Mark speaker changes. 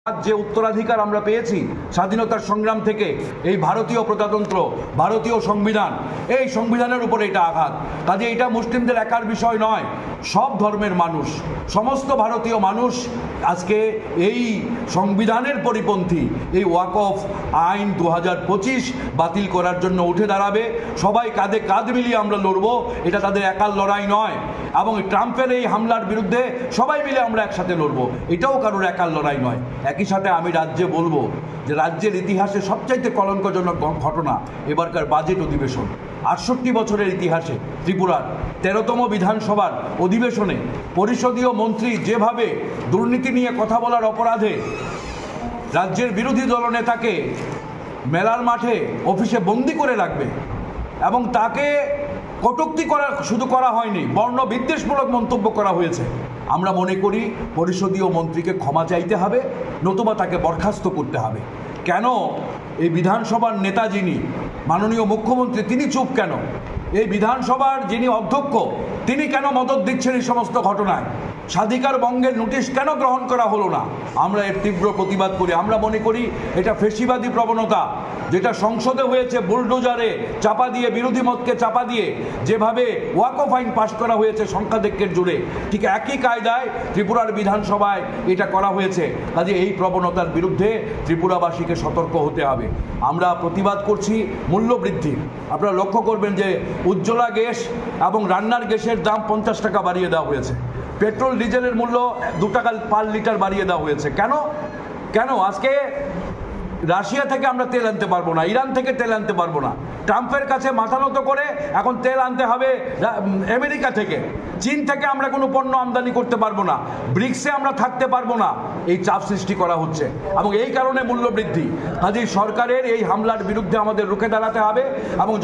Speaker 1: যে উত্তরাধিকার আমরা পেয়েছি স্বাধীনতার সংগ্রাম থেকে, এই ভারতীয় প্রজাতন্ত্র, ভারতীয় সংবিধান, এই সংবিধানের উপরে এটা আঘাত। কাজে এটা মুসলিমদের একার বিষয় নয়, সব ধর্মের মানুষ, সমস্ত ভারতীয় মানুষ আজকে এই সংবিধানের পরিপন্থী এই ওয়াকফ আইন 2025 বাতিল করার জন্য উঠে দাঁড়াবে। সবাই কাঁধে কাঁধ মিলিয়ে আমরা লড়বো, এটা তাদের একার লড়াই নয়। এবং ট্রাম্পের এই হামলার বিরুদ্ধে সবাই মিলে আমরা একসাথে লড়বো, এটাও কারোর একার লড়াই নয়। একই সাথে আমি রাজ্যে বলবো যে রাজ্যের ইতিহাসে সবচাইতে কলঙ্কজনক ঘটনা এবারকার বাজেট অধিবেশন। 68 বছরের ইতিহাসে ত্রিপুরার 13তম বিধানসভার অধিবেশনে পরিষদীয় মন্ত্রী যেভাবে দুর্নীতি নিয়ে কথা বলার অপরাধে রাজ্যের বিরোধী দলনেতাকে মেলার মাঠে অফিসে বন্দি করে রাখবে এবং তাকে কটূক্তি শুধু করা হয়নি, বর্ণ বিদ্বেষমূলক মন্তব্য করা হয়েছে। আমরা মনে করি পরিষদীয় মন্ত্রীকে ক্ষমা চাইতে হবে, নতুবা তাকে বরখাস্ত করতে হবে। কেন এই বিধানসভার নেতা যিনি মাননীয় মুখ্যমন্ত্রী, তিনি চুপ কেন? এই বিধানসভার যিনি অধ্যক্ষ, তিনি কেন মদদ দিচ্ছেন এই সমস্ত ঘটনায়? স্বাধিকার ভঙ্গের নোটিশ কেন গ্রহণ করা হলো না? আমরা এর তীব্র প্রতিবাদ করি। আমরা মনে করি এটা ফেসিবাদী প্রবণতা, যেটা সংসদে হয়েছে বুলডোজারে চাপা দিয়ে, বিরোধী মতকে চাপা দিয়ে যেভাবে ওয়াকফ আইন পাশ করা হয়েছে সংখ্যাধিক্যের জোরে, ঠিক একই কায়দায় ত্রিপুরার বিধানসভায় এটা করা হয়েছে। কাজে এই প্রবণতার বিরুদ্ধে ত্রিপুরাবাসীকে সতর্ক হতে হবে। আমরা প্রতিবাদ করছি মূল্যবৃদ্ধি। আপনারা লক্ষ্য করবেন যে উজ্জ্বলা গ্যাস এবং রান্নার গ্যাসের দাম 50 টাকা বাড়িয়ে দেওয়া হয়েছে, পেট্রোল ডিজেলের মূল্য 2 টাকা পার লিটার বাড়িয়ে দেওয়া হয়েছে। কেন আজকে রাশিয়া থেকে আমরা তেল আনতে পারবো না, ইরান থেকে তেল আনতে পারবো না, ট্রাম্পের কাছে মাথা নত করে এখন তেল আনতে হবে আমেরিকা থেকে, চীন থেকে আমরা কোনো পণ্য আমদানি করতে পারবো না, ব্রিক্সে আমরা থাকতে পারবো না, এই চাপ সৃষ্টি করা হচ্ছে এবং এই কারণে মূল্যবৃদ্ধি। কাজেই সরকারের এই হামলার বিরুদ্ধে আমাদের রুখে দাঁড়াতে হবে এবং